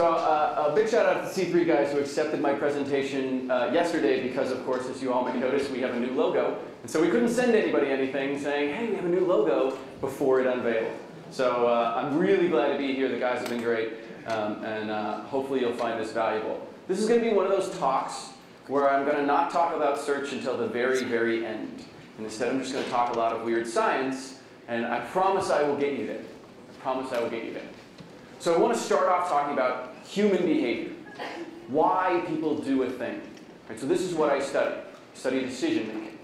So a big shout out to the C3 guys who accepted my presentation yesterday because, of course, as you all may notice, we have a new logo. And so we couldn't send anybody anything saying, hey, we have a new logo before it unveiled. So I'm really glad to be here. The guys have been great. And hopefully you'll find this valuable. This is going to be one of those talks where I'm going to not talk about search until the very, very end. And instead I'm just going to talk a lot of weird science. And I promise I will get you there. I promise I will get you there. So I want to start off talking about human behavior. Why people do a thing. Right, so this is what I study. I study decision making.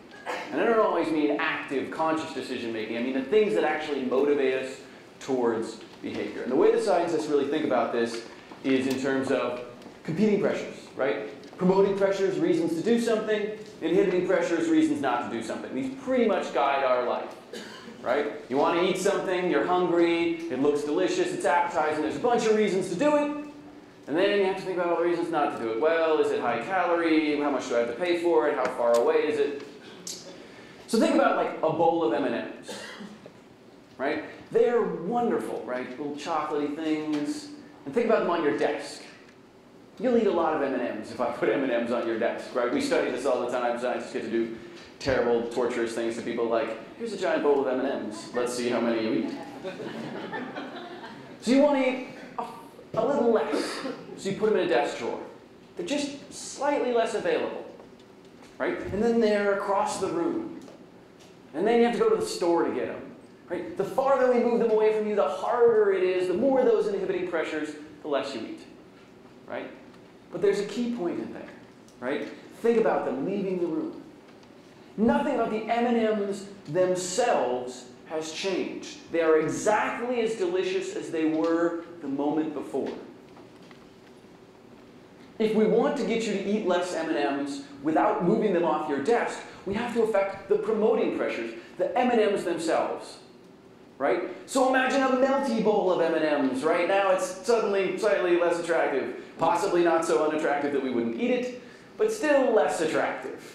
And I don't always mean active, conscious decision making. I mean the things that actually motivate us towards behavior. And the way the scientists really think about this is in terms of competing pressures, right? Promoting pressures, reasons to do something. Inhibiting pressures, reasons not to do something. These pretty much guide our life. Right? You want to eat something, you're hungry, it looks delicious, it's appetizing, there's a bunch of reasons to do it, and then you have to think about all the reasons not to do it. Well, is it high calorie? How much do I have to pay for it? How far away is it? So think about like a bowl of M&MS, right? They're wonderful, right? Little chocolatey things. And think about them on your desk. You'll eat a lot of M&Ms if I put M&Ms on your desk, right? We study this all the time. Scientists get to do terrible, torturous things to people like, here's a giant bowl of M&Ms. Let's see how many you eat. So you want to eat a little less. So you put them in a desk drawer. They're just slightly less available, right? And then they're across the room. And then you have to go to the store to get them, right? The farther we move them away from you, the harder it is. The more those inhibiting pressures, the less you eat, right? But there's a key point in there, right? Think about them leaving the room. Nothing about the M&Ms themselves has changed. They are exactly as delicious as they were the moment before. If we want to get you to eat less M&Ms without moving them off your desk, we have to affect the promoting pressures, the M&Ms themselves. Right? So imagine a melty bowl of M&Ms. Right now it's suddenly slightly less attractive. Possibly not so unattractive that we wouldn't eat it, but still less attractive.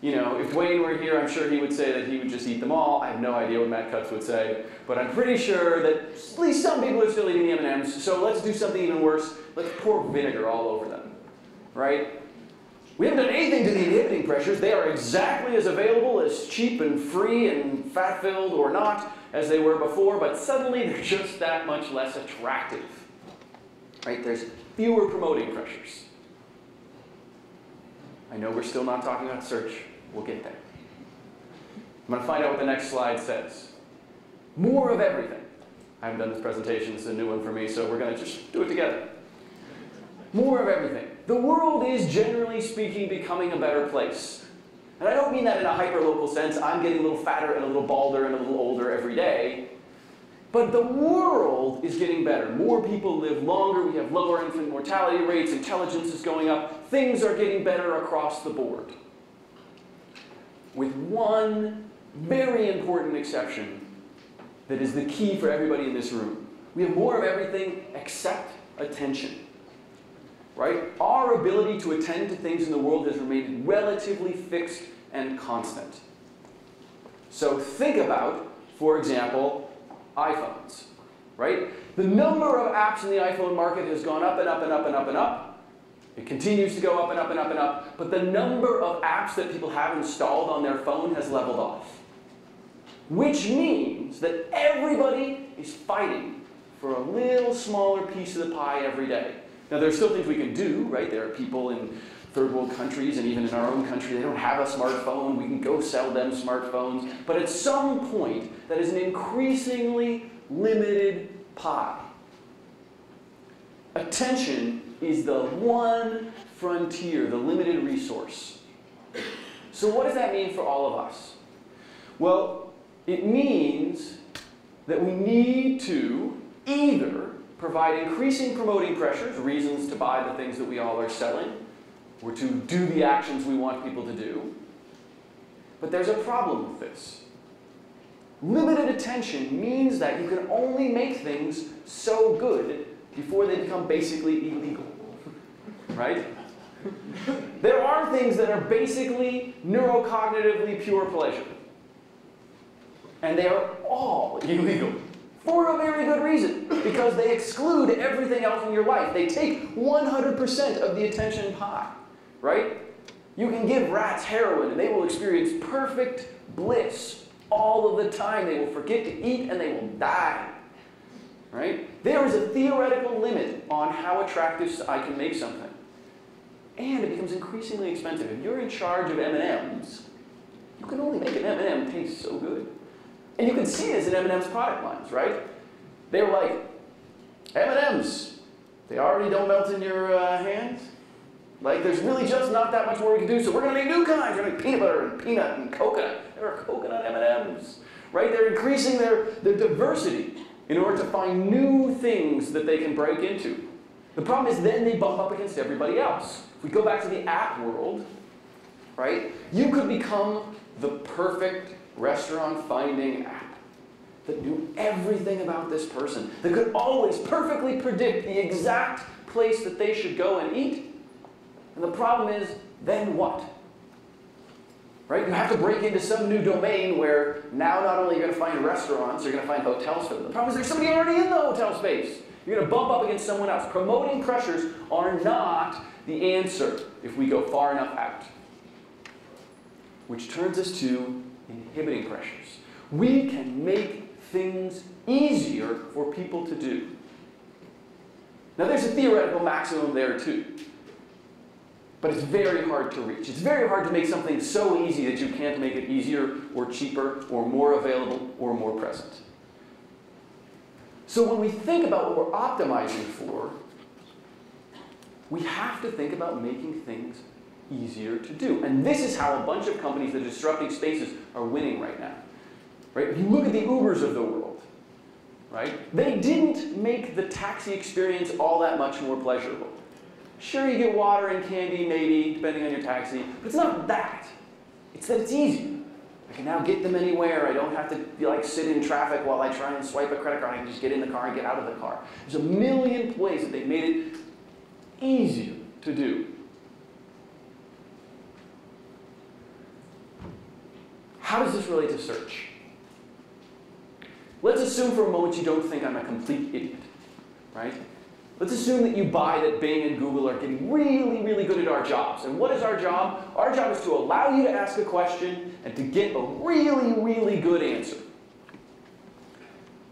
You know, if Dwayne were here, I'm sure he would say that he would just eat them all. I have no idea what Matt Cutts would say, but I'm pretty sure that at least some people are still eating the M&Ms, so let's do something even worse. Let's pour vinegar all over them, right? We haven't done anything to the inhibiting pressures. They are exactly as available, as cheap and free and fat-filled or not as they were before, but suddenly they're just that much less attractive, right? There's fewer promoting pressures. I know we're still not talking about search. We'll get there. I'm going to find out what the next slide says. More of everything. I haven't done this presentation. This is a new one for me, so we're going to just do it together. More of everything. The world is, generally speaking, becoming a better place. And I don't mean that in a hyper-local sense. I'm getting a little fatter and a little balder and a little older every day. But the world is getting better. More people live longer. We have lower infant mortality rates. Intelligence is going up. Things are getting better across the board. With one very important exception that is the key for everybody in this room. We have more of everything except attention. Right? Our ability to attend to things in the world has remained relatively fixed and constant. So think about, for example, iPhones, right? The number of apps in the iPhone market has gone up and up and up and up and up. It continues to go up and up and up and up, but the number of apps that people have installed on their phone has leveled off. Which means that everybody is fighting for a little smaller piece of the pie every day. Now there are still things we can do, right? There are people in third world countries and even in our own country, they don't have a smartphone. We can go sell them smartphones. But at some point, that is an increasingly limited pie. Attention is the one frontier, the limited resource. So what does that mean for all of us? Well, it means that we need to either provide increasing promoting pressures, reasons to buy the things that we all are selling, or to do the actions we want people to do. But there's a problem with this. Limited attention means that you can only make things so good before they become basically illegal, right? There are things that are basically neurocognitively pure pleasure. And they are all illegal. For a very good reason. because they exclude everything else in your life. They take 100% of the attention pie, right? You can give rats heroin and they will experience perfect bliss all of the time. They will forget to eat and they will die, right? There is a theoretical limit on how attractive I can make something. And it becomes increasingly expensive. If you're in charge of M&Ms, you can only make an M&M taste so good. And you can see this in M&M's product lines, right? They were like, M&Ms, they already don't melt in your hands. Like, there's really just not that much more we can do, so we're going to make new kinds. We're going to make peanut butter and peanut and coconut. There are coconut M&Ms, right? They're increasing their diversity in order to find new things that they can break into. The problem is then they bump up against everybody else. If we go back to the app world, right? You could become the perfect restaurant finding app that knew everything about this person, that could always perfectly predict the exact place that they should go and eat. And the problem is, then what? Right? You have to break into some new domain where now not only are you going to find restaurants, you're going to find hotels for them. The problem is there's somebody already in the hotel space. You're going to bump up against someone else. Promoting pressures are not the answer if we go far enough out. Which turns us to inhibiting pressures. We can make things easier for people to do. Now there's a theoretical maximum there too. But it's very hard to reach. It's very hard to make something so easy that you can't make it easier or cheaper or more available or more present. So when we think about what we're optimizing for, we have to think about making things easier to do. And this is how a bunch of companies that are disrupting spaces are winning right now. Right? If you look at the Ubers of the world, right? They didn't make the taxi experience all that much more pleasurable. Sure, you get water and candy, maybe, depending on your taxi, but it's not that. It's that it's easy. I can now get them anywhere. I don't have to sit in traffic while I try and swipe a credit card. I can just get in the car and get out of the car. There's a million ways that they've made it easier to do. How does this relate to search? Let's assume for a moment you don't think I'm a complete idiot, right? Let's assume that you buy that Bing and Google are getting really, really good at our jobs. And what is our job? Our job is to allow you to ask a question and to get a really, really good answer.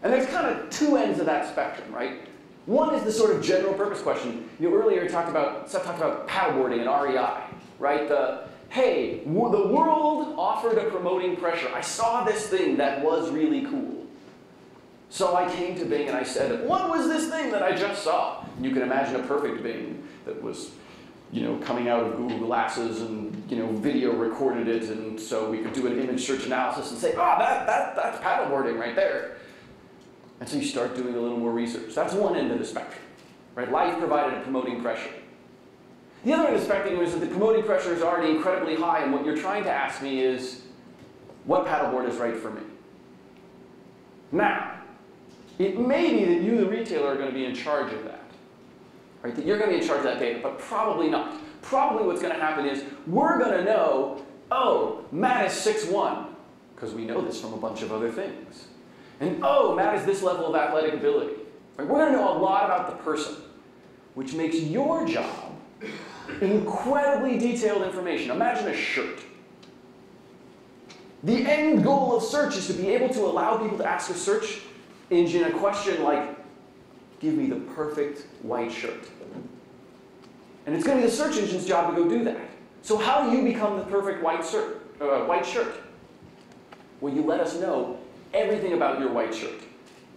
And there's kind of two ends of that spectrum, right? One is the sort of general purpose question. Earlier Seth talked about paddleboarding and REI, right? Hey, the world offered a promoting pressure. I saw this thing that was really cool. So I came to Bing and I said, what was this thing that I just saw? And you can imagine a perfect Bing that was, coming out of Google Glasses and, video recorded it, and so we could do an image search analysis and say, that's paddleboarding right there. And so you start doing a little more research. That's one end of the spectrum, right? Life provided a promoting pressure. The other end of the spectrum is that the promoting pressure is already incredibly high, and what you're trying to ask me is, what paddleboard is right for me? Now, it may be that you, the retailer, are going to be in charge of that. Right? That you're going to be in charge of that data, but probably not. Probably what's going to happen is we're going to know, oh, Matt is 6'1", because we know this from a bunch of other things. And oh, Matt is this level of athletic ability. Right? We're going to know a lot about the person, which makes your job incredibly detailed information. Imagine a shirt. The end goal of search is to be able to allow people to ask a search engine a question like, give me the perfect white shirt. And it's going to be the search engine's job to go do that. So how do you become the perfect white shirt? Well, you let us know everything about your white shirt.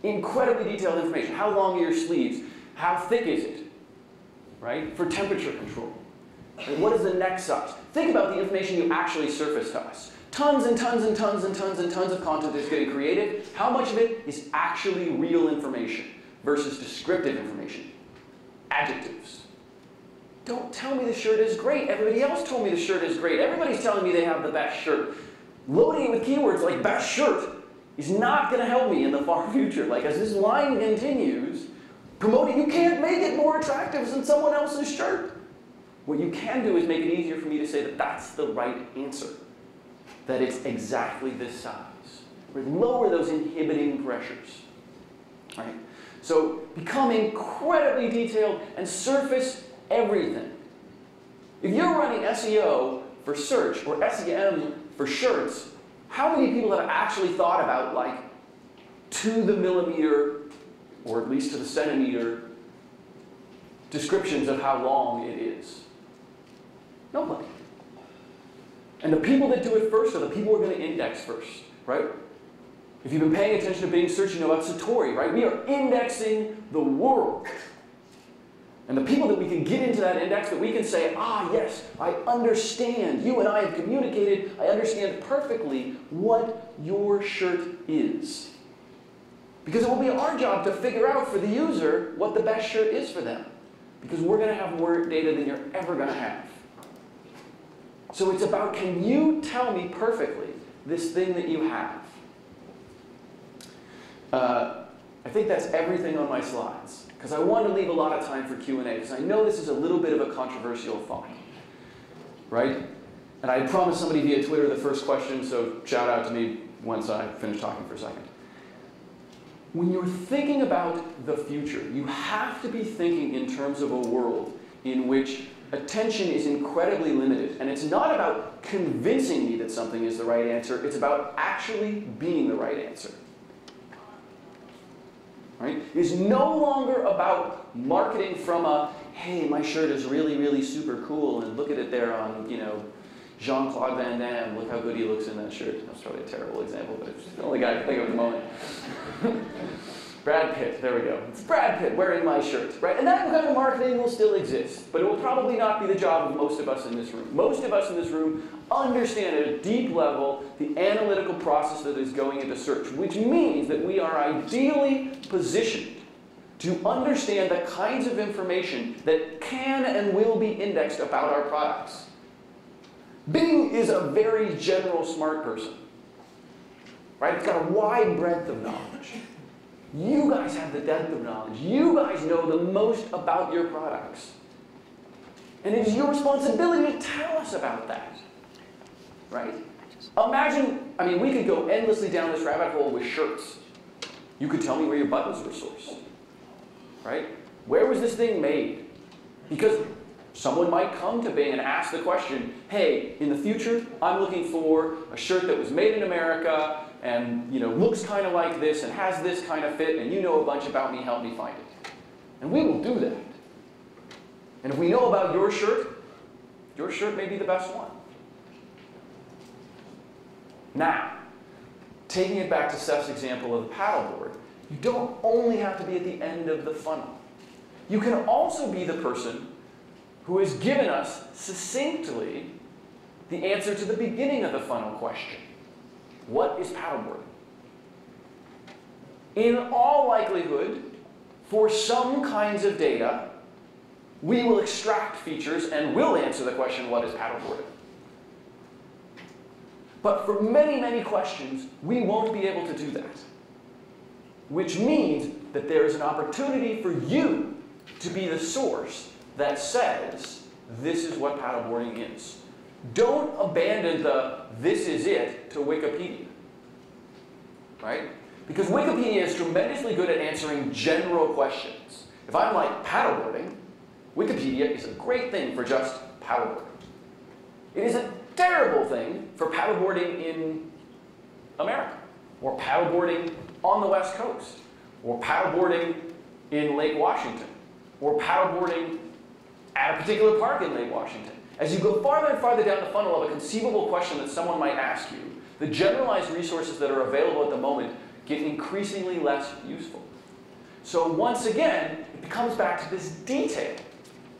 Incredibly detailed information. How long are your sleeves? How thick is it? Right? For temperature control. And what is the neck size? Think about the information you actually surface to us. Tons and tons and tons and tons and tons of content is getting created. How much of it is actually real information versus descriptive information? Adjectives. Don't tell me the shirt is great. Everybody else told me the shirt is great. Everybody's telling me they have the best shirt. Loading it with keywords like best shirt is not going to help me in the far future. Like, as this line continues, promoting, you can't make it more attractive than someone else's shirt. What you can do is make it easier for me to say that that's the right answer. That it's exactly this size. Lower those inhibiting pressures. Right? So become incredibly detailed and surface everything. If you're running SEO for search or SEM for shirts, how many people have actually thought about, like, to the millimeter, or at least to the centimeter, descriptions of how long it is? Nobody. And the people that do it first are the people who are going to index first, right? If you've been paying attention to Bing search, you know about Satori, right? We are indexing the world. And the people that we can get into that index, that we can say, ah, yes, I understand. You and I have communicated. I understand perfectly what your shirt is. Because it will be our job to figure out for the user what the best shirt is for them. Because we're going to have more data than you're ever going to have. So it's about, can you tell me perfectly this thing that you have? I think that's everything on my slides, because I want to leave a lot of time for Q&A, because I know this is a little bit of a controversial thought, right? And I promised somebody via Twitter the first question, so shout out to me once I finish talking for a second. When you're thinking about the future, you have to be thinking in terms of a world in which attention is incredibly limited. And it's not about convincing me that something is the right answer. It's about actually being the right answer. Right? It is no longer about marketing from a, hey, my shirt is really, really super cool, and look at it there on, you know, Jean-Claude Van Damme. Look how good he looks in that shirt. That's probably a terrible example, but it's the only guy I can think of at the moment. Brad Pitt, there we go. It's Brad Pitt wearing my shirt, right? And that kind of marketing will still exist, but it will probably not be the job of most of us in this room. Most of us in this room understand at a deep level the analytical process that is going into search, which means that we are ideally positioned to understand the kinds of information that can and will be indexed about our products. Bing is a very general smart person, right? It's got a wide breadth of knowledge. You guys have the depth of knowledge. You guys know the most about your products. And it is your responsibility to tell us about that, right? Imagine, I mean, we could go endlessly down this rabbit hole with shirts. You could tell me where your buttons were sourced, right? Where was this thing made? Because someone might come to Bing and ask the question, hey, in the future, I'm looking for a shirt that was made in America and, you know, looks kind of like this and has this kind of fit, and you know a bunch about me, help me find it. And we will do that. And if we know about your shirt may be the best one. Now, taking it back to Steph's example of the paddleboard, you don't only have to be at the end of the funnel. You can also be the person who has given us succinctly the answer to the beginning of the funnel question. What is paddleboarding? In all likelihood, for some kinds of data, we will extract features and will answer the question, what is paddleboarding? But for many, many questions, we won't be able to do that. Which means that there is an opportunity for you to be the source that says, this is what paddleboarding is. Don't abandon the this is it to Wikipedia, right? Because Wikipedia is tremendously good at answering general questions. If I'm like paddleboarding, Wikipedia is a great thing for just paddleboarding. It is a terrible thing for paddleboarding in America, or paddleboarding on the West Coast, or paddleboarding in Lake Washington, or paddleboarding at a particular park in Lake Washington. As you go farther and farther down the funnel of a conceivable question that someone might ask you, the generalized resources that are available at the moment get increasingly less useful. So once again, it comes back to this detail.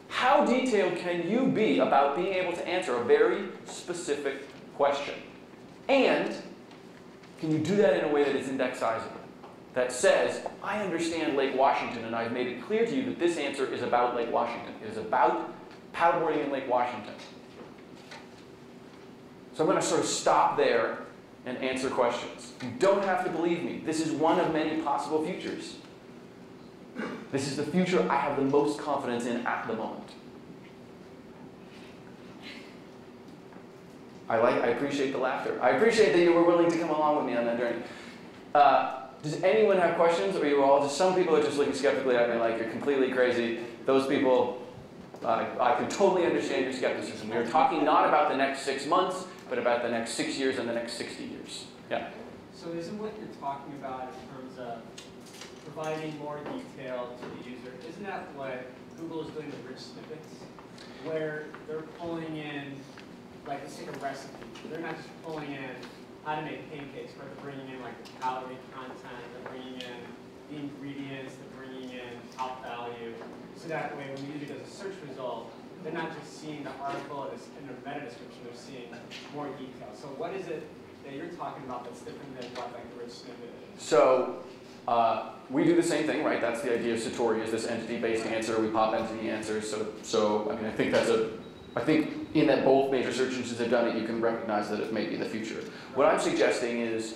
How detailed can you be about being able to answer a very specific question? And can you do that in a way that is indexizable? That says, I understand Lake Washington, and I've made it clear to you that this answer is about Lake Washington. It is about paddleboarding in Lake Washington. So I'm going to sort of stop there and answer questions. You don't have to believe me. This is one of many possible futures. This is the future I have the most confidence in at the moment. I appreciate the laughter. I appreciate that you were willing to come along with me on that journey. Does anyone have questions, or are you all just, some people are just looking skeptically at me like you're completely crazy. Those people, I can totally understand your skepticism. We're talking not about the next 6 months, but about the next 6 years and the next 60 years. Yeah? So isn't what you're talking about in terms of providing more detail to the user, isn't that what Google is doing with rich snippets? Where they're pulling in, like, let's take a recipe. They're not just pulling in how to make pancakes, but they're bringing in, like, the calorie content, they're bringing in the ingredients, they're bringing in top value. So that way, when the user does a search result, they're not just seeing the article in their meta description, they're seeing more detail. So what is it that you're talking about that's different than what, like, the rich snippet is? So we do the same thing, right? That's the idea of Satori, is this entity-based answer. We pop entity answers. So I mean, I think that's I think in that both major search engines have done it, you can recognize that it may be the future. What I'm suggesting is,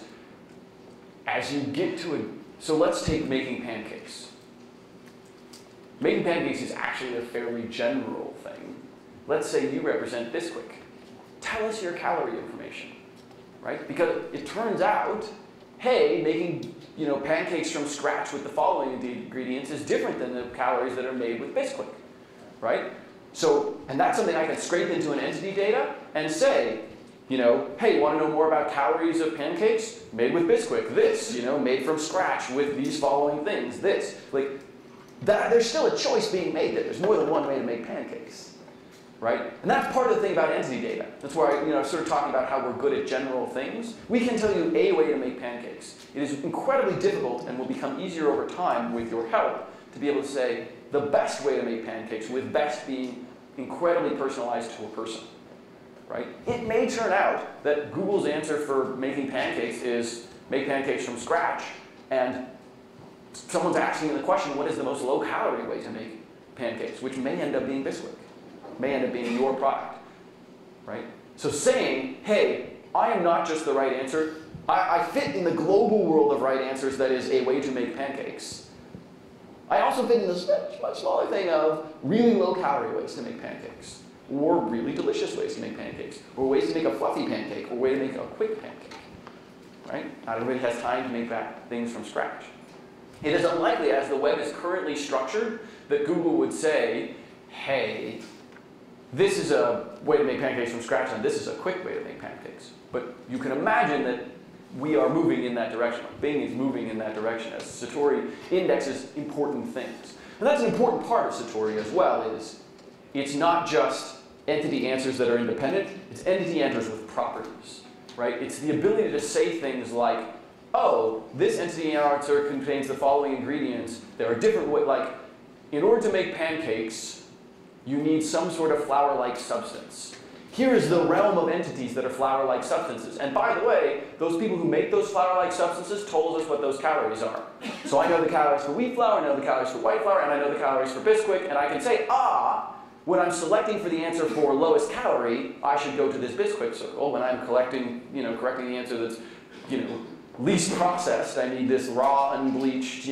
as you get to so let's take making pancakes. Making pancakes is actually a fairly general thing. Let's say you represent Bisquick. Tell us your calorie information, right? Because it turns out, hey, making pancakes from scratch with the following ingredients is different than the calories that are made with Bisquick, right? So, and that's something I can scrape into an entity data and say, hey, want to know more about calories of pancakes? Made with Bisquick, this, made from scratch with these following things, this. Like, there's still a choice being made there. There's more than one way to make pancakes, right? And that's part of the thing about entity data. That's why I'm sort of talking about how we're good at general things. We can tell you a way to make pancakes. It is incredibly difficult and will become easier over time with your help to be able to say the best way to make pancakes, with best being incredibly personalized to a person, right? It may turn out that Google's answer for making pancakes is make pancakes from scratch, and someone's asking the question, what is the most low-calorie way to make pancakes, which may end up being Bisquick, may end up being your product, right? So saying, hey, I am not just the right answer, I fit in the global world of right answers that is a way to make pancakes. I also fit in this much smaller thing of really low-calorie ways to make pancakes, or really delicious ways to make pancakes, or ways to make a fluffy pancake, or a way to make a quick pancake, right? Not everybody has time to make things from scratch. It is unlikely, as the web is currently structured, that Google would say, hey, this is a way to make pancakes from scratch, and this is a quick way to make pancakes. But you can imagine that we are moving in that direction. Bing is moving in that direction as Satori indexes important things. And that's an important part of Satori as well, is it's not just entity answers that are independent, it's entity answers with properties, right? It's the ability to say things like, oh, this entity answer contains the following ingredients. There are different ways, like, in order to make pancakes, you need some sort of flour-like substance. Here is the realm of entities that are flour-like substances. And by the way, those people who make those flour-like substances told us what those calories are. So I know the calories for wheat flour, I know the calories for white flour, and I know the calories for Bisquick, and I can say, when I'm selecting for the answer for lowest calorie, I should go to this Bisquick circle. When I'm correcting the answer that's, least processed, I need this raw, unbleached,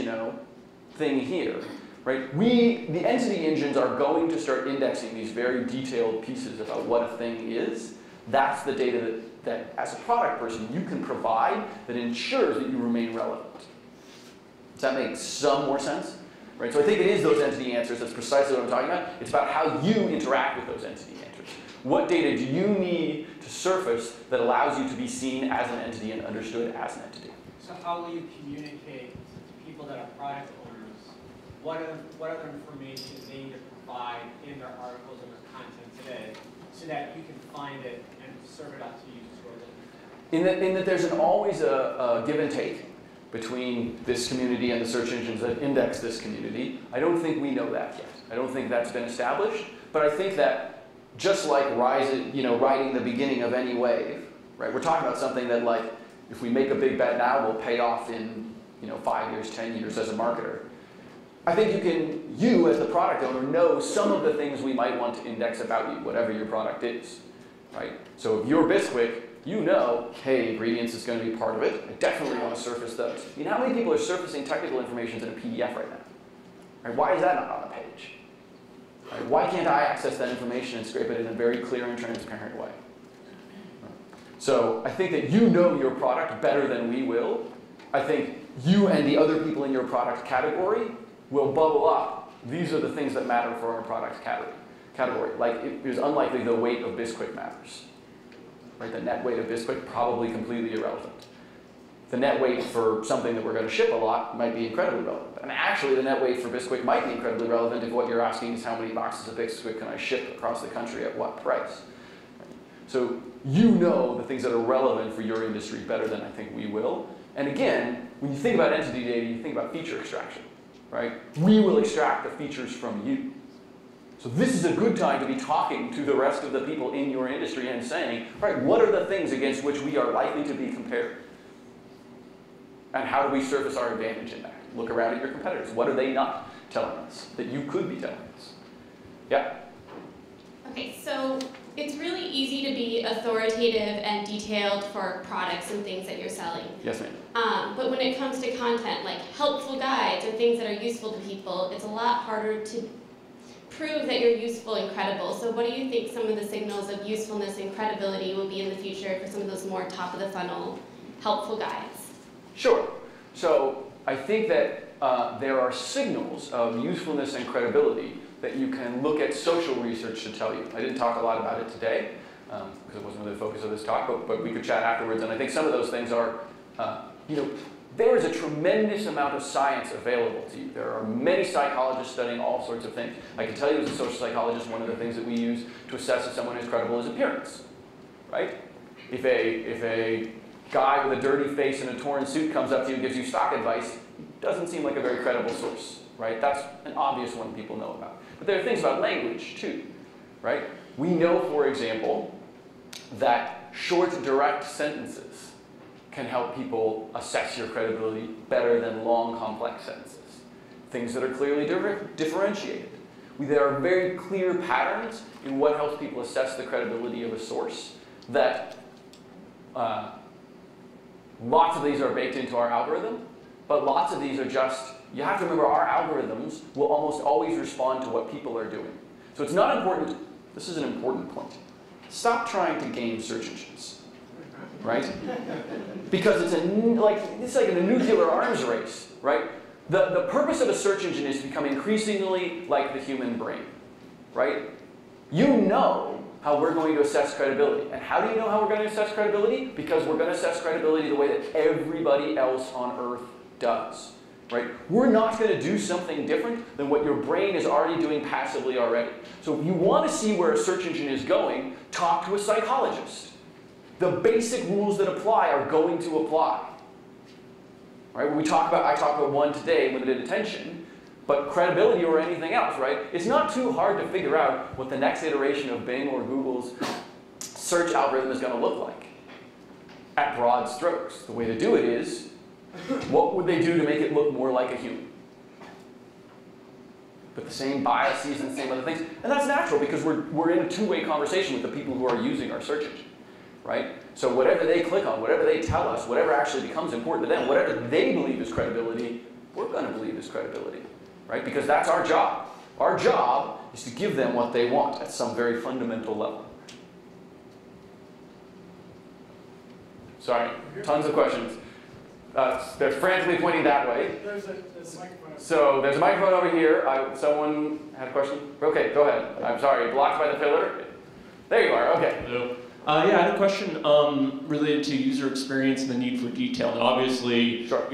thing here. Right? The entity engines are going to start indexing these very detailed pieces about what a thing is. That's the data that as a product person, you can provide that ensures that you remain relevant. Does that make some more sense? Right? So I think it is those entity answers. That's precisely what I'm talking about. It's about how you interact with those entity answers. What data do you need to surface that allows you to be seen as an entity and understood as an entity? So how will you communicate to people that are product owners what other information they need to provide in their articles and their content today so that you can find it and serve it out to users who are looking? In that there's always a give and take between this community and the search engines that index this community. I don't think we know that yet. I don't think that's been established. But I think that just like riding the beginning of any wave, right? We're talking about something that, like, if we make a big bet now, will pay off in 5 years, 10 years as a marketer. I think you as the product owner know some of the things we might want to index about you, whatever your product is, right? So if you're Bisquick, hey, ingredients is going to be part of it. I definitely want to surface those. How many people are surfacing technical information in a PDF right now? Right? Why is that not on the page? Right? Why can't I access that information and scrape it in a very clear and transparent way? So I think that you know your product better than we will. I think you and the other people in your product category will bubble up. These are the things that matter for our product category. Like, it is unlikely the weight of Bisquick matters. Right? The net weight of Bisquick, probably completely irrelevant. The net weight for something that we're going to ship a lot might be incredibly relevant. And actually, the net weight for Bisquick might be incredibly relevant if what you're asking is how many boxes of Bisquick can I ship across the country at what price. So you know the things that are relevant for your industry better than I think we will. And again, when you think about entity data, you think about feature extraction, right? We will extract the features from you. So this is a good time to be talking to the rest of the people in your industry and saying, right, what are the things against which we are likely to be compared? And how do we surface our advantage in that? Look around at your competitors. What are they not telling us that you could be telling us? Yeah? Okay, so it's really easy to be authoritative and detailed for products and things that you're selling. Yes, ma'am. But when it comes to content, like helpful guides or things that are useful to people, it's a lot harder to prove that you're useful and credible. So what do you think some of the signals of usefulness and credibility will be in the future for some of those more top of the funnel helpful guides? Sure. So I think that there are signals of usefulness and credibility that you can look at social research to tell you. I didn't talk a lot about it today because it wasn't really the focus of this talk, but we could chat afterwards. And I think some of those things are, there is a tremendous amount of science available to you. There are many psychologists studying all sorts of things. I can tell you as a social psychologist, one of the things that we use to assess if someone is credible is appearance, right? If a guy with a dirty face and a torn suit comes up to you and gives you stock advice, doesn't seem like a very credible source, right? That's an obvious one people know about. But there are things about language too, right? We know, for example, that short, direct sentences can help people assess your credibility better than long, complex sentences. Things that are clearly differentiated. There are very clear patterns in what helps people assess the credibility of a source that lots of these are baked into our algorithm, but lots of these are just, you have to remember our algorithms will almost always respond to what people are doing. So it's not important, this is an important point. Stop trying to game search engines, right? Because it's like in a nuclear arms race, right? The purpose of a search engine is to become increasingly like the human brain, right? You know how we're going to assess credibility. And how do you know how we're going to assess credibility? Because we're going to assess credibility the way that everybody else on Earth does, right? We're not going to do something different than what your brain is already doing passively already. So if you want to see where a search engine is going, talk to a psychologist. The basic rules that apply are going to apply. Right? When I talk about one today, limited attention, but credibility or anything else, right? It's not too hard to figure out what the next iteration of Bing or Google's search algorithm is going to look like at broad strokes. The way to do it is, what would they do to make it look more like a human? But the same biases and the same other things. And that's natural because we're in a two-way conversation with the people who are using our search engine, right? So whatever they click on, whatever they tell us, whatever actually becomes important to them, whatever they believe is credibility, we're going to believe is credibility. Right? Because that's our job. Our job is to give them what they want at some very fundamental level. Sorry, tons of questions. They're frantically pointing that way. There's a microphone. So there's a microphone over here. Someone had a question? Okay, go ahead. I'm sorry, blocked by the pillar. There you are, okay. Hello. Yeah, I had a question related to user experience and the need for detail. Now, obviously, sure.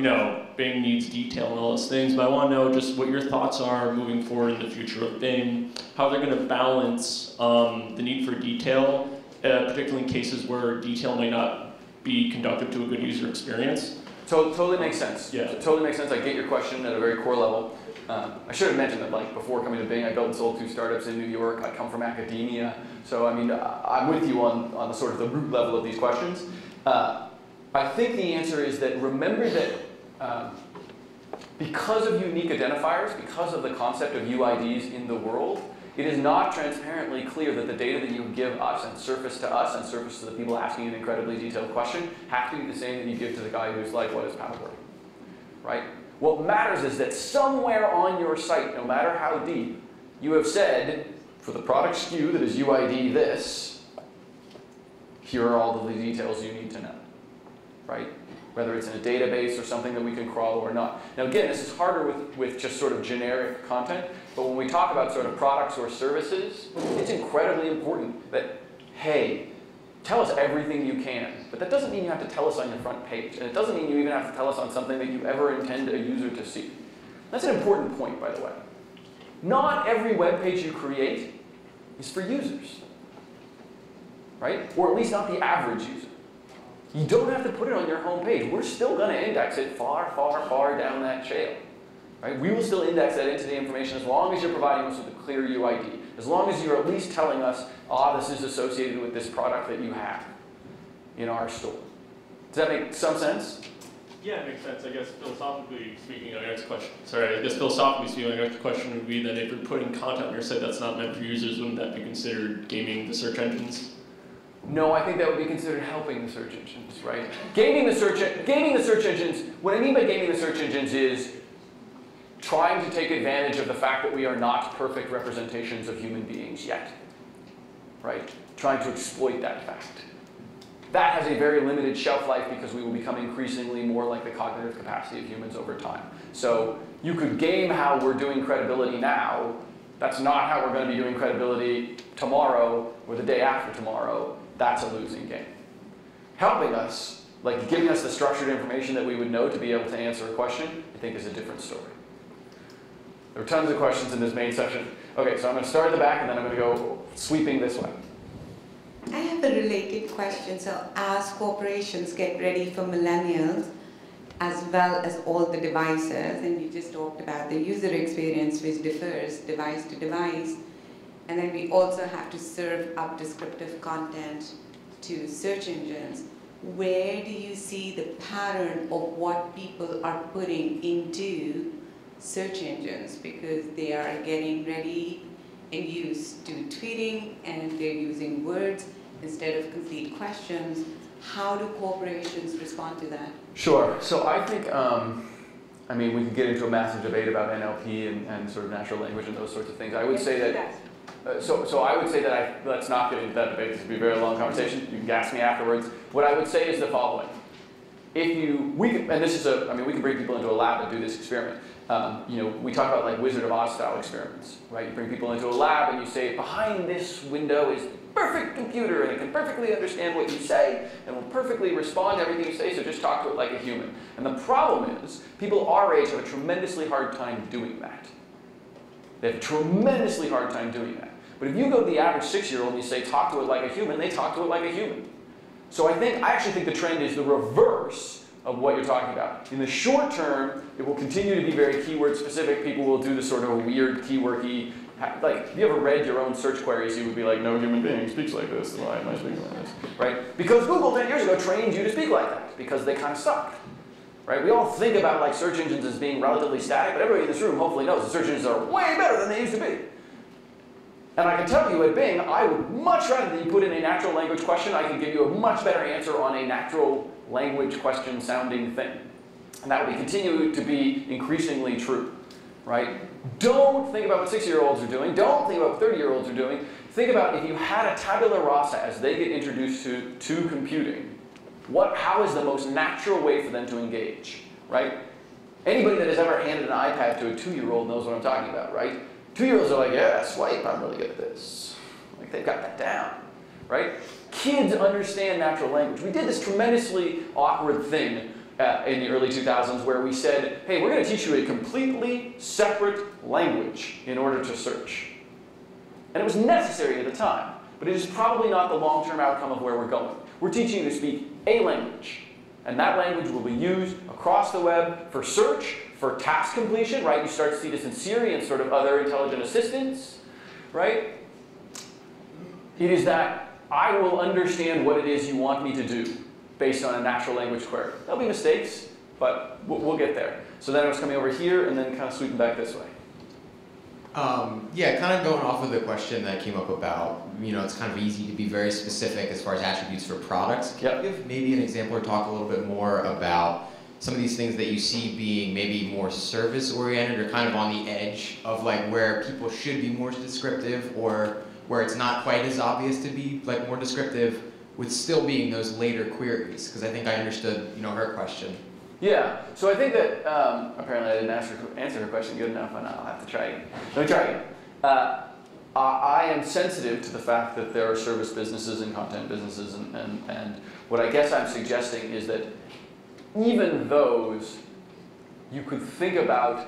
Bing needs detail and all those things, but I want to know just what your thoughts are moving forward in the future of Bing, how they're going to balance the need for detail, particularly in cases where detail might not be conducive to a good user experience. Totally makes sense. Yeah. Totally makes sense. I get your question at a very core level. I should have mentioned that before coming to Bing, I built and sold 2 startups in New York. I come from academia. So I mean, I'm with you on the sort of the root level of these questions. I think the answer is that remember that because of unique identifiers, because of the concept of UIDs in the world, it is not transparently clear that the data that you give us and surface to the people asking an incredibly detailed question have to be the same that you give to the guy who's like, what is paddleboarding, right? What matters is that somewhere on your site, no matter how deep, you have said, for the product SKU that is UID this, here are all the details you need to know, right? whether it's in a database or something that we can crawl or not. Now again, this is harder with just sort of generic content, but when we talk about sort of products or services, it's incredibly important that, hey, tell us everything you can, but that doesn't mean you have to tell us on your front page, and it doesn't mean you even have to tell us on something that you ever intend a user to see. That's an important point, by the way. Not every web page you create is for users, right? Or at least not the average user. You don't have to put it on your home page. We're still going to index it far, far, far down that trail. Right? We will still index that entity information as long as you're providing us with a clear UID. As long as you're at least telling us, this is associated with this product that you have in our store. Does that make some sense? Yeah, it makes sense. I guess philosophically speaking, our next question. Sorry, I guess philosophically speaking, our next question would be that if you're putting content on your site that's not meant for users, wouldn't that be considered gaming the search engines? No, I think that would be considered helping the search engines, right? Gaming the search engines, what I mean by gaming the search engines is trying to take advantage of the fact that we are not perfect representations of human beings yet, right? Trying to exploit that fact. That has a very limited shelf life because we will become increasingly more like the cognitive capacity of humans over time. So you could game how we're doing credibility now. That's not how we're going to be doing credibility tomorrow or the day after tomorrow. That's a losing game. Helping us, like giving us the structured information that we would know to be able to answer a question, I think is a different story. There are tons of questions in this main section. Okay, so I'm going to start at the back and then I'm going to go sweeping this way. I have a related question. So as corporations get ready for millennials, as well as all the devices, and you just talked about the user experience which differs device to device, and then we also have to serve up descriptive content to search engines. Where do you see the pattern of what people are putting into search engines? Because they are getting ready and used to tweeting, and they're using words instead of complete questions. How do corporations respond to that? Sure. So I think, I mean, we can get into a massive debate about NLP and sort of natural language and those sorts of things. I would say that. So I would say that let's not get into that debate. This would be a very long conversation. You can gas me afterwards. What I would say is the following. We can bring people into a lab and do this experiment. We talk about like Wizard of Oz style experiments, right? You bring people into a lab and you say, behind this window is a perfect computer and it can perfectly understand what you say and will perfectly respond to everything you say, so just talk to it like a human. And the problem is, people our age have a tremendously hard time doing that. They have a tremendously hard time doing that. But if you go to the average 6-year-old and you say, talk to it like a human, they talk to it like a human. So I actually think the trend is the reverse of what you're talking about. In the short term, it will continue to be very keyword specific. People will do this sort of weird keywordy, like if you ever read your own search queries, you would be like, no human being speaks like this, why am I speaking like this, right? Because Google 10 years ago trained you to speak like that, because they kind of sucked, right? We all think about like search engines as being relatively static, but everybody in this room hopefully knows that search engines are way better than they used to be. And I can tell you at Bing, I would much rather that you put in a natural language question. I can give you a much better answer on a natural language question sounding thing. And that will continue to be increasingly true, right? Don't think about what 6-year-olds are doing. Don't think about what 30-year-olds are doing. Think about if you had a tabula rasa as they get introduced to computing, how is the most natural way for them to engage, right? Anybody that has ever handed an iPad to a 2-year-old knows what I'm talking about, right? 2-year-olds are like, yeah, swipe, I'm really good at this. Like, they've got that down, right? Kids understand natural language. We did this tremendously awkward thing in the early 2000s where we said, hey, we're going to teach you a completely separate language in order to search. And it was necessary at the time, but it is probably not the long-term outcome of where we're going. We're teaching you to speak a language, and that language will be used across the web for search, for task completion, right? You start to see this in Siri and sort of other intelligent assistants, right? It is that I will understand what it is you want me to do based on a natural language query. There'll be mistakes, but we'll get there. So then I was coming over here and then kind of sweeping back this way. Yeah, kind of going off of the question that came up about, it's kind of easy to be very specific as far as attributes for products. Can you give maybe an example or talk a little bit more about some of these things that you see being maybe more service-oriented or kind of on the edge of like where people should be more descriptive or where it's not quite as obvious to be like more descriptive, with still being those later queries? Because I think I understood, her question. Yeah, so I think that, apparently I didn't answer her question good enough, and I'll have to try again. Let me try again. I am sensitive to the fact that there are service businesses and content businesses, and what I guess I'm suggesting is that even those, you could think about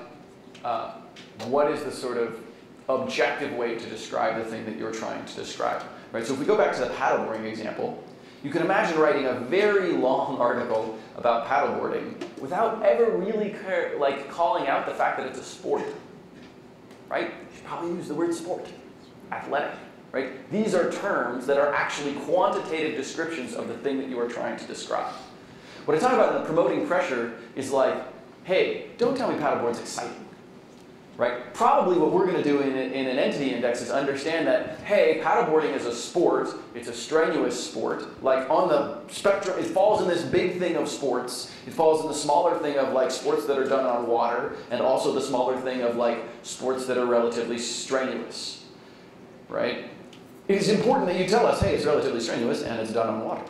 what is the sort of objective way to describe the thing that you're trying to describe. Right? So if we go back to the paddleboarding example, you can imagine writing a very long article about paddleboarding without ever really calling out the fact that it's a sport. Right? You should probably use the word sport, athletic. Right? These are terms that are actually quantitative descriptions of the thing that you are trying to describe. What I talk about in the promoting pressure is like, hey, don't tell me paddleboard's exciting. Right? Probably what we're going to do in an entity index is understand that, hey, paddleboarding is a sport, it's a strenuous sport. Like on the spectrum, it falls in this big thing of sports. It falls in the smaller thing of like sports that are done on water, and also the smaller thing of like sports that are relatively strenuous. Right? It is important that you tell us, hey, it's relatively strenuous and it's done on water.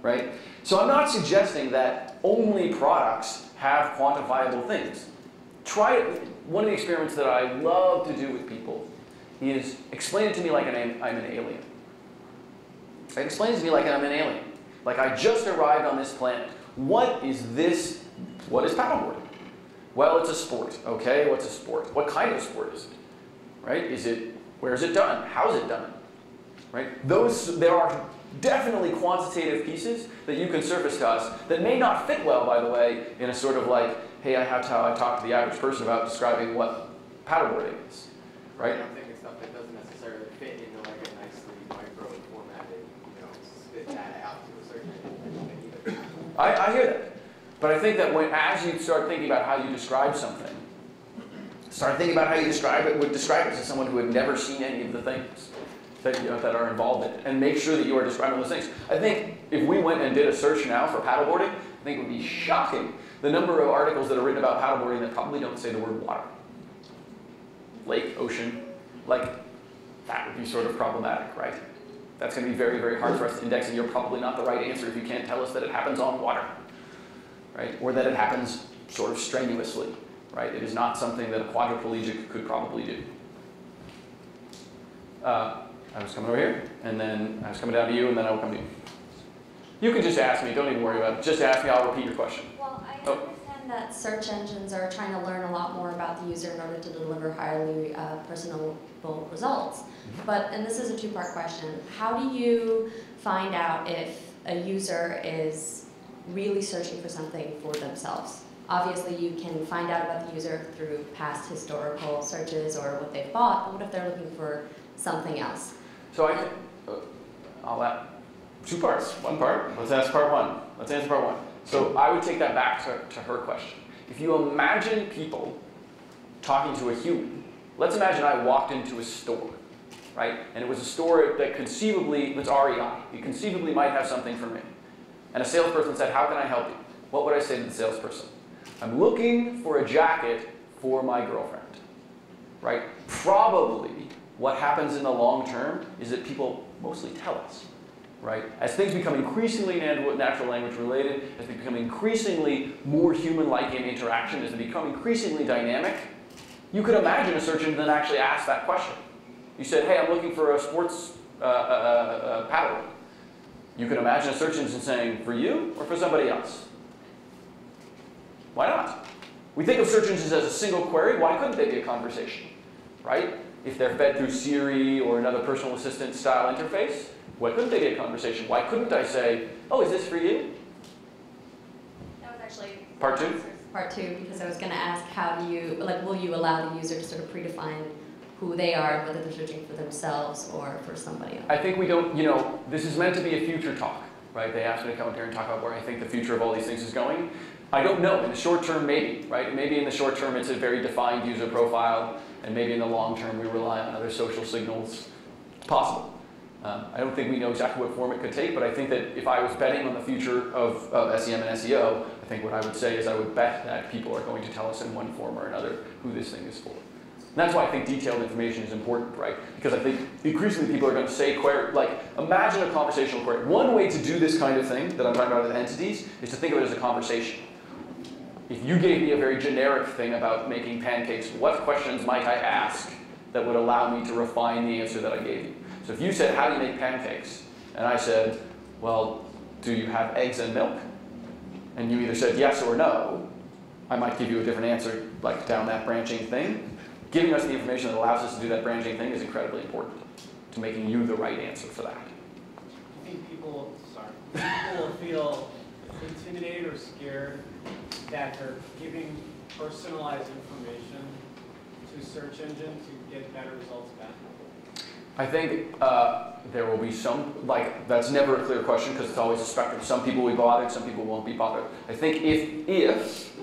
Right? So I'm not suggesting that only products have quantifiable things. Try it. One of the experiments that I love to do with people is explain it to me like I'm an alien. Explain it to me like I'm an alien. Like I just arrived on this planet. What is this? What is paddleboarding? Well, it's a sport. Okay, what's a sport? What kind of sport is it? Right? Where is it done? How is it done? Right? There are definitely quantitative pieces that you can surface to us that may not fit well, by the way, in a sort of like, hey, that's how I talk to the average person about describing what paddleboarding is, right? I don't think it's stuff that doesn't necessarily fit into like a nicely micro formatted, spit that out to a certain extent. I hear that. But I think that as you start thinking about how you describe something, start thinking about how you describe it to someone who had never seen any of the things that are involved in it, and make sure that you are describing those things. I think if we went and did a search now for paddleboarding, I think it would be shocking the number of articles that are written about paddleboarding that probably don't say the word water. Lake, ocean, like that would be sort of problematic, right? That's going to be very, very hard for us to index, and you're probably not the right answer if you can't tell us that it happens on water, right? Or that it happens sort of strenuously, right? It is not something that a quadriplegic could probably do. I was coming over here, and then I was coming down to you, and then I will come to you. You can just ask me. Don't even worry about it. Just ask me. I'll repeat your question. Well, I understand that search engines are trying to learn a lot more about the user in order to deliver highly personable results. And this is a two-part question. How do you find out if a user is really searching for something for themselves? Obviously, you can find out about the user through past historical searches or what they've bought, but what if they're looking for something else? So I'll add two parts. One part, let's answer part one. So I would take that back to her question. If you imagine people talking to a human, let's imagine I walked into a store, right? And it was a store that conceivably, it's REI, it conceivably might have something for me. And a salesperson said, how can I help you? What would I say to the salesperson? I'm looking for a jacket for my girlfriend, right? Probably what happens in the long term is that people mostly tell us, right? As things become increasingly natural language related, as they become increasingly more human-like in interaction, as they become increasingly dynamic, you could imagine a search engine that actually asked that question. You said, hey, I'm looking for a sports paddle. You could imagine a search engine saying, for you or for somebody else? Why not? We think of search engines as a single query. Why couldn't they be a conversation, right? If they're fed through Siri or another personal assistant style interface, why couldn't they be a conversation? Why couldn't I say, oh, is this for you? That was actually part two? Part two, because I was going to ask, how do you, will you allow the user to sort of predefine who they are and whether they're searching for themselves or for somebody else? I think we don't, this is meant to be a future talk, right? They asked me to come up here and talk about where I think the future of all these things is going. I don't know. In the short term, maybe, right? Maybe in the short term, it's a very defined user profile, and maybe in the long term, we rely on other social signals. It's possible. I don't think we know exactly what form it could take, but I think that if I was betting on the future of SEM and SEO, I think what I would say is I would bet that people are going to tell us in one form or another who this thing is for. And that's why I think detailed information is important, right? Because I think increasingly people are going to say query, like, imagine a conversational query. One way to do this kind of thing that I'm talking about with entities is to think of it as a conversation. If you gave me a very generic thing about making pancakes, what questions might I ask that would allow me to refine the answer that I gave you? So if you said, how do you make pancakes? And I said, well, do you have eggs and milk? And you either said yes or no, I might give you a different answer, like down that branching thing. Giving us the information that allows us to do that branching thing is incredibly important to making you the right answer for that. Do you think people will feel intimidated or scared that they're giving personalized information to a search engine to get better results back? I think there will be some, like, that's never a clear question because it's always a spectrum. Some people will be bothered, some people won't be bothered. I think if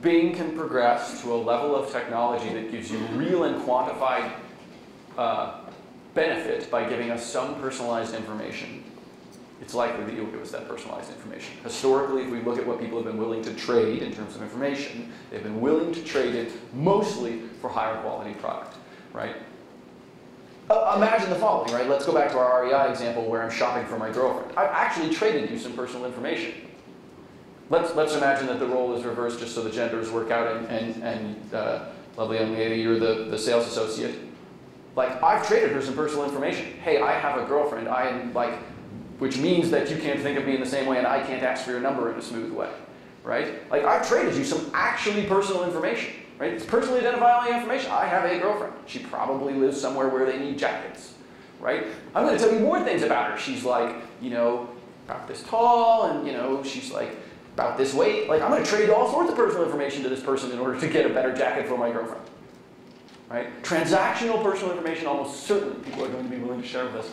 Bing can progress to a level of technology that gives you real and quantified benefit by giving us some personalized information, it's likely that you'll give us that personalized information. Historically, if we look at what people have been willing to trade in terms of information, they've been willing to trade it mostly for higher quality product, right? Imagine the following, right? Let's go back to our REI example where I'm shopping for my girlfriend. I've actually traded you some personal information. Let's imagine that the role is reversed just so the genders work out and lovely young lady, you're the sales associate. Like, I've traded her some personal information. Hey, I have a girlfriend, I am like, which means that you can't think of me in the same way and I can't ask for your number in a smooth way, right? Like, I've traded you some actually personal information, right? It's personally identifiable information. I have a girlfriend. She probably lives somewhere where they need jackets, right? I'm going to tell you more things about her. She's like, you know, about this tall and, you know, she's like, about this weight. Like, I'm going to trade all sorts of personal information to this person in order to get a better jacket for my girlfriend. Right? Transactional personal information, almost certainly people are going to be willing to share with us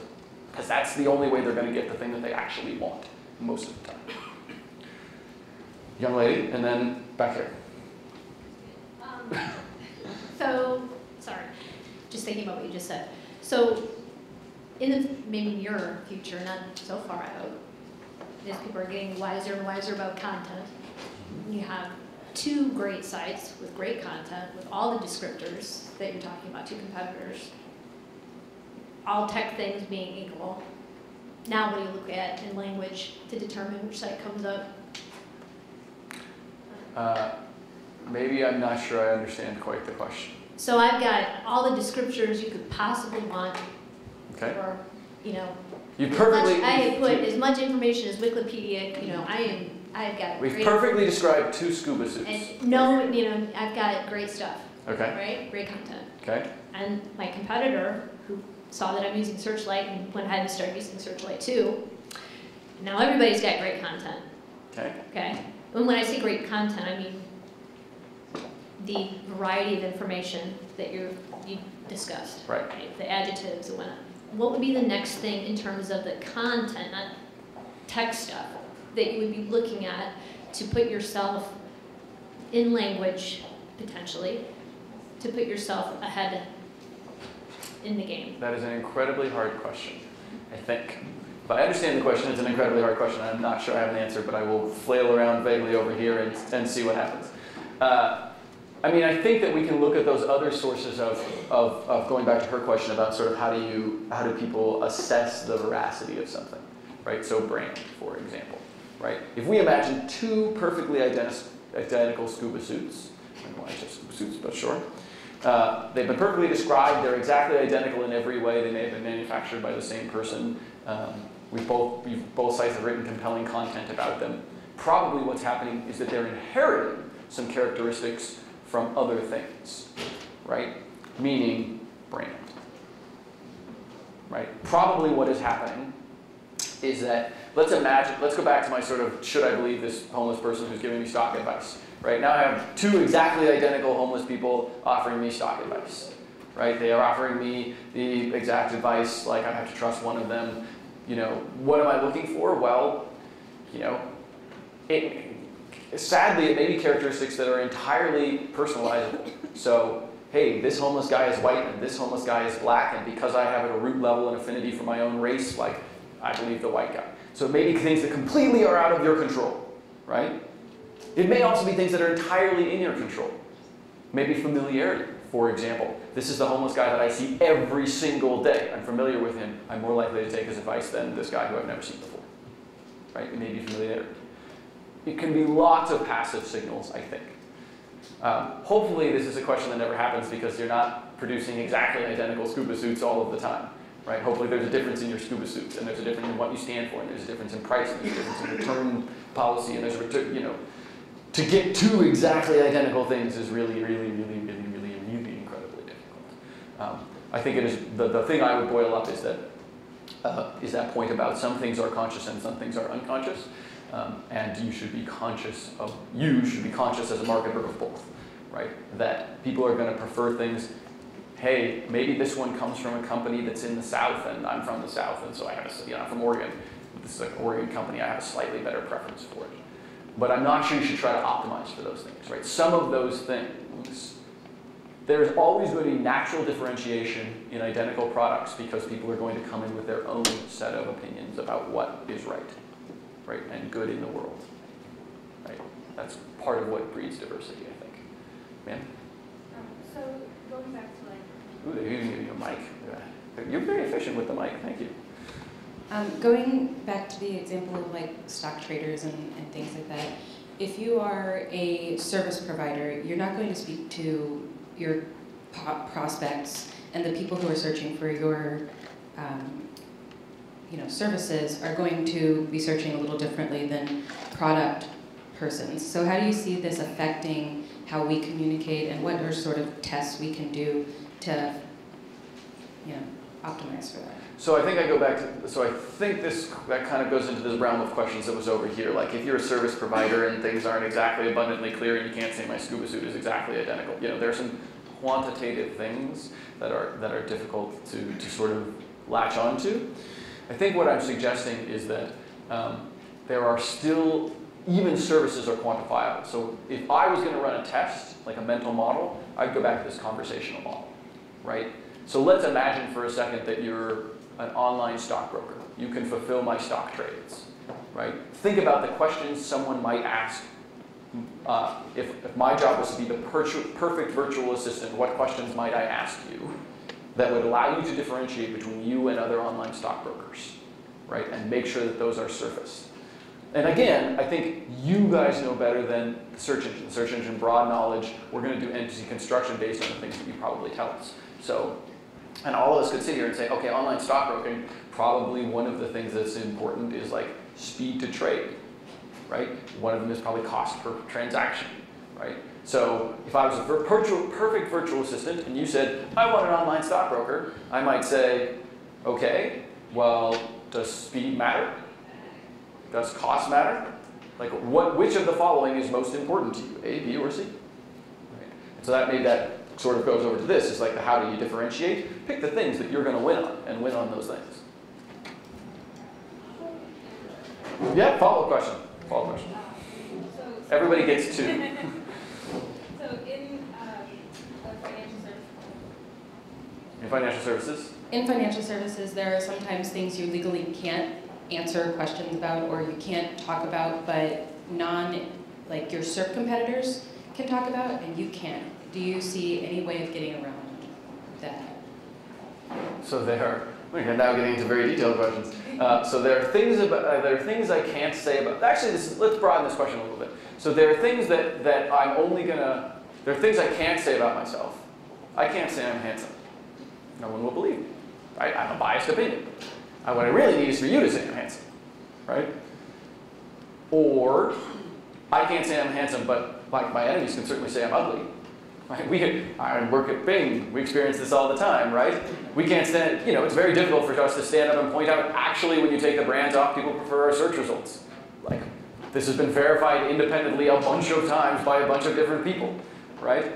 because that's the only way they're going to get the thing that they actually want most of the time. Young lady, and then back here. So, sorry, just thinking about what you just said. So, maybe in your future, not so far out, as people are getting wiser and wiser about content, you have two great sites with great content, with all the descriptors that you're talking about, two competitors, all tech things being equal. Now what do you look at in language to determine which site comes up? Maybe I'm not sure I understand quite the question. So I've got all the descriptors you could possibly want, okay, for, you know, you perfectly. I have put as much information as Wikipedia. You know, I've got. We've perfectly described two scuba suits. And no, you know, I've got great stuff. Okay. Right, great content. Okay. And my competitor, who saw that I'm using Searchlight and went ahead and started using Searchlight too. Now everybody's got great content. Okay. Okay. And when I say great content, I mean the variety of information that you discussed. Right. The adjectives and whatnot. What would be the next thing in terms of the content, not tech stuff, that you would be looking at to put yourself in language, potentially, to put yourself ahead in the game? That is an incredibly hard question, I think. If I understand the question, it's an incredibly hard question. I'm not sure I have an answer, but I will flail around vaguely over here and see what happens. I mean, I think that we can look at those other sources of going back to her question about sort of how do people assess the veracity of something, right? So brand, for example, right? If we imagine two perfectly identical scuba suits, I don't know why I said scuba suits, but sure. They've been perfectly described. They're exactly identical in every way. They may have been manufactured by the same person. Both sites have written compelling content about them. Probably what's happening is that they're inheriting some characteristics from other things, right? Meaning brand, right? Probably what is happening is that, let's go back to my sort of, should I believe this homeless person who's giving me stock advice, right? Now I have two exactly identical homeless people offering me stock advice, right? They are offering me the exact advice, like I have to trust one of them. You know, what am I looking for? Well, you know, sadly, it may be characteristics that are entirely personalizable. So, hey, this homeless guy is white and this homeless guy is black, and because I have at a root level an affinity for my own race, like, I believe the white guy. So it may be things that completely are out of your control, right? It may also be things that are entirely in your control. Maybe familiarity. For example, this is the homeless guy that I see every single day. I'm familiar with him. I'm more likely to take his advice than this guy who I've never seen before. Right? It may be familiar. It can be lots of passive signals, I think. Hopefully this is a question that never happens because you're not producing exactly identical scuba suits all of the time. Right? Hopefully there's a difference in your scuba suits, and there's a difference in what you stand for, and there's a difference in price, and there's a difference in return policy, and there's a return, you know. To get two exactly identical things is really, really, really, really, really, really incredibly difficult. I think it is, the thing I would boil up is that point about some things are conscious and some things are unconscious. And you should be conscious as a marketer of both, right? That people are going to prefer things. Hey, maybe this one comes from a company that's in the South, and I'm from the South, and so I have I'm from Oregon. This is an Oregon company. I have a slightly better preference for it. But I'm not sure you should try to optimize for those things, right? Some of those things, there's always going to be natural differentiation in identical products because people are going to come in with their own set of opinions about what is right, and good in the world, right? That's part of what breeds diversity, I think. Ma'am? So going back to like... Ooh, they're even giving you a mic. You're very efficient with the mic, thank you. Going back to the example of like stock traders and things like that, if you are a service provider, you're not going to speak to your prospects, and the people who are searching for your services are going to be searching a little differently than product persons. So how do you see this affecting how we communicate, and what are sort of tests we can do to optimize for that? So I think I go back to, that kind of goes into this realm of questions that was over here. Like if you're a service provider and things aren't exactly abundantly clear and you can't say my scuba suit is exactly identical. There are some quantitative things that are difficult to sort of latch onto. I think what I'm suggesting is that there are still, even services are quantifiable. So if I was going to run a test, like a mental model, I'd go back to this conversational model, right? So let's imagine for a second that you're an online stockbroker. You can fulfill my stock trades, right? Think about the questions someone might ask. If my job was to be the perfect virtual assistant, what questions might I ask you that would allow you to differentiate between you and other online stockbrokers, right? And make sure that those are surfaced. And again, I think you guys know better than the search engine. The search engine, broad knowledge. We're going to do entity construction based on the things that you probably tell us. So, and all of us could sit here and say, okay, online stockbroking, probably one of the things that's important is like speed to trade, right? One of them is probably cost per transaction, right? So if I was a perfect virtual assistant and you said, I want an online stockbroker, I might say, okay, well, does speed matter? Does cost matter? Like which of the following is most important to you, A, B, or C? Right? So that sort of goes over to this. It's like the how do you differentiate? Pick the things that you're going to win on and win on those things. Yeah, follow-up question. Follow-up question. Everybody gets two. So in financial services? In financial services? In financial services, there are sometimes things you legally can't answer questions about or you can't talk about, but like your SERP competitors can talk about and you can't. Do you see any way of getting around that? So we're now getting into very detailed questions. So there are things I can't say about. Actually, let's broaden this question a little bit. So there are things that there are things I can't say about myself. I can't say I'm handsome. No one will believe me. Right? I have a biased opinion. What I really need is for you to say I'm handsome, right? Or I can't say I'm handsome, but like my enemies can certainly say I'm ugly. Right? I work at Bing. We experience this all the time, right? We can't stand, it's very difficult for us to stand up and point out, actually, when you take the brands off, people prefer our search results. Like, this has been verified independently a bunch of times by a bunch of different people, right?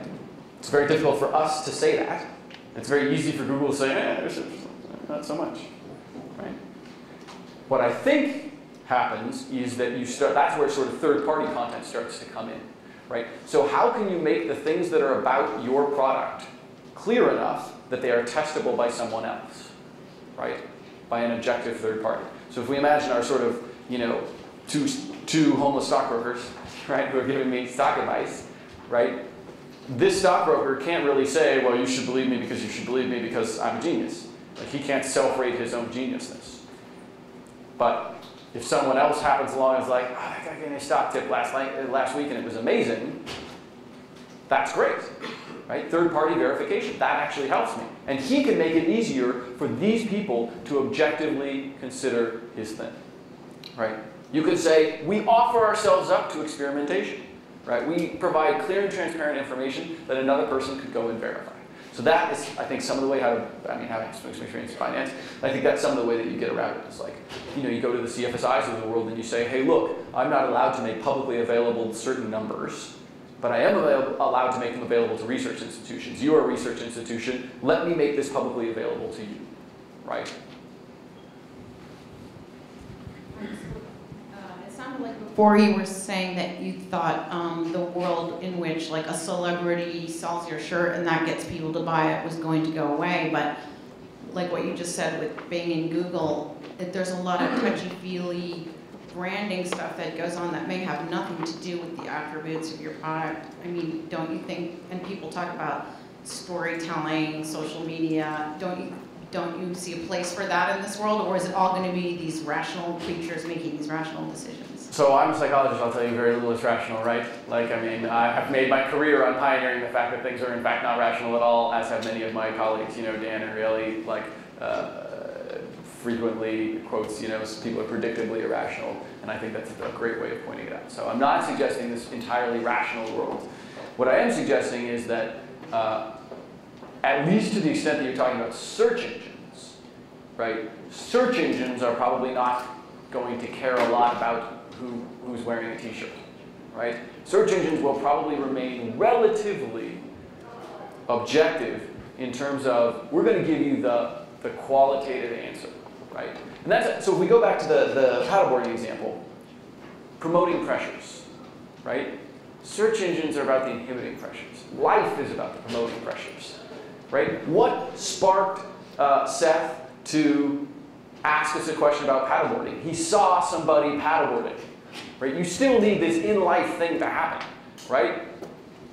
It's very difficult for us to say that. It's very easy for Google to say, not so much, right? What I think happens is that that's where sort of third-party content starts to come in. Right? So how can you make the things that are about your product clear enough that they are testable by someone else, right? By an objective third party. So if we imagine our sort of, two homeless stockbrokers, right, who are giving me stock advice, right? this stockbroker can't really say, well, you should believe me because you should believe me because I'm a genius. Like, he can't self-rate his own geniusness. But if someone else happens along and is like, oh, that guy gave me a stock tip last week and it was amazing, that's great, right? Third-party verification, that actually helps me. And he can make it easier for these people to objectively consider his thing, right? You could say, we offer ourselves up to experimentation, right? We provide clear and transparent information that another person could go and verify. So that is, I think, some of the way having some experience in finance, I think that's some of the way that you get around it. It's like, you go to the CFSIs of the world and you say, hey, look, I'm not allowed to make publicly available certain numbers, but I am allowed to make them available to research institutions. You are a research institution. Let me make this publicly available to you, right? It sounded like before you were saying that you thought the world in which like a celebrity sells your shirt and that gets people to buy it was going to go away, but like what you just said with Bing and Google, there's a lot of touchy-feely branding stuff that goes on that may have nothing to do with the attributes of your product. I mean, don't you think, and people talk about storytelling, social media, don't you see a place for that in this world, or is it all going to be these rational creatures making these rational decisions? So I'm a psychologist, I'll tell you very little is rational, right? Like, I mean, I have made my career on pioneering the fact that things are in fact not rational at all, as have many of my colleagues, Dan and Ariely, like, frequently quotes, people are predictably irrational, and I think that's a great way of pointing it out. So I'm not suggesting this entirely rational world. What I am suggesting is that, at least to the extent that you're talking about search engines, right? Search engines are probably not going to care a lot about who's wearing a t-shirt, right? Search engines will probably remain relatively objective in terms of, we're going to give you the qualitative answer. Right? And that's, so if we go back to the paddleboarding example, promoting pressures, right? Search engines are about the inhibiting pressures. Life is about the promoting pressures, right? What sparked Seth to ask us a question about paddleboarding? He saw somebody paddleboarding, right? You still need this in-life thing to happen, right?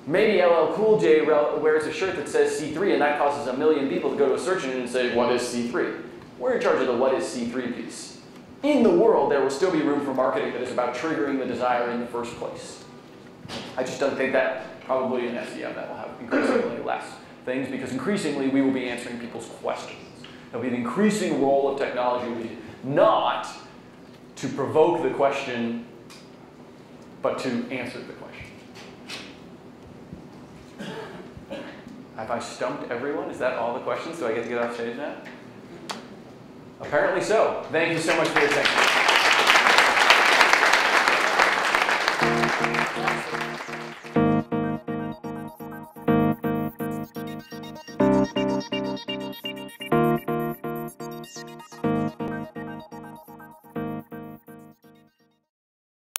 Maybe LL Cool J wears a shirt that says C3 and that causes 1 million people to go to a search engine and say, what is C3? We're in charge of the what is C3 piece. In the world, there will still be room for marketing that is about triggering the desire in the first place. I just don't think that probably in SEM that will have increasingly less things, because increasingly we will be answering people's questions. There'll be an increasing role of technology not to provoke the question, but to answer the question. Have I stumped everyone? Is that all the questions? Do I get to get off stage now? Apparently so. Thank you so much for your attention.